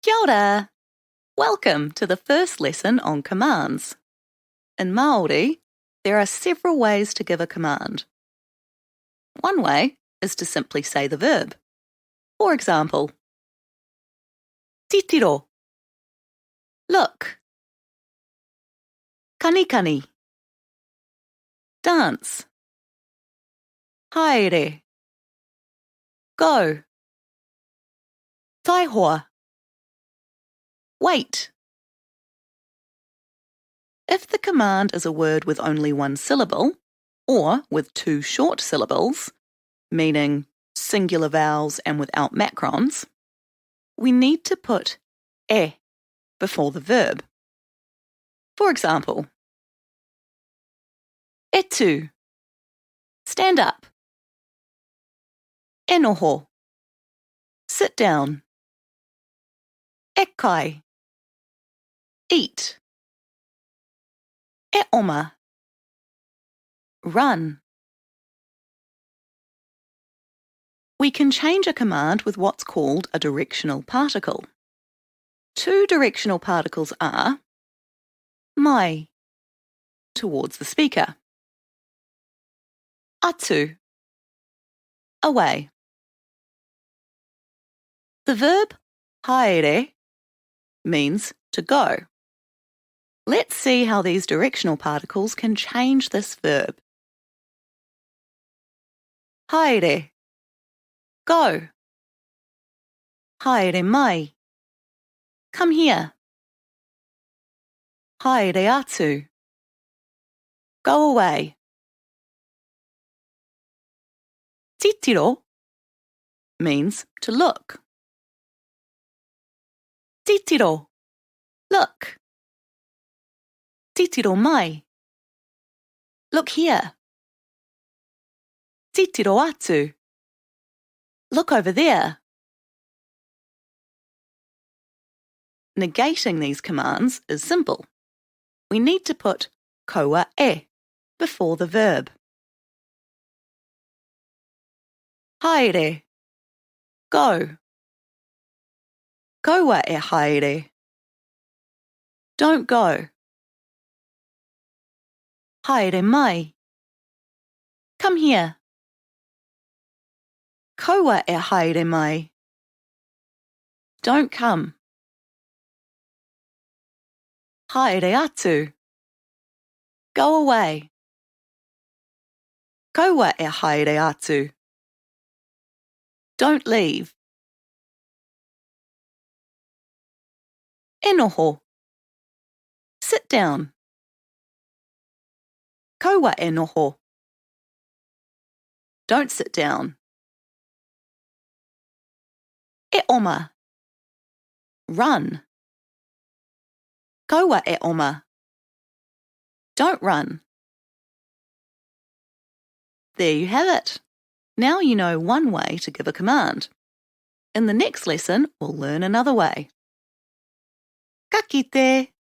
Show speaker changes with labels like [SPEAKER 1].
[SPEAKER 1] Kia ora! Welcome to the first lesson on commands. In Māori, there are several ways to give a command. One way is to simply say the verb. For example, titiro, look. Kanikani, dance. Haere, go. Taihoa, wait. If the command is a word with only one syllable, or with two short syllables, meaning singular vowels and without macrons, we need to put e before the verb. For example, etu, stand up. E noho, sit down. E kai, eat. E oma, run. We can change a command with what's called a directional particle. Two directional particles are mai, towards the speaker, atu, away. The verb haere means to go. Let's see how these directional particles can change this verb. Haere, go. Haere mai, come here. Haere atu, go away. Titiro means to look. Titiro, look. Titiro mai, look here. Titiro atu, look over there. Negating these commands is simple. We need to put kaua e before the verb. Haere, go. Kaua e haere, don't go. Haere mai, come here. Kaua e haere mai, don't come. Haere atu, go away. Kaua e haere atu, don't leave. E noho, sit down. Kaua e noho, don't sit down. E oma, run. Kaua e oma, don't run. There you have it. Now you know one way to give a command. In the next lesson, we'll learn another way. Ka kite!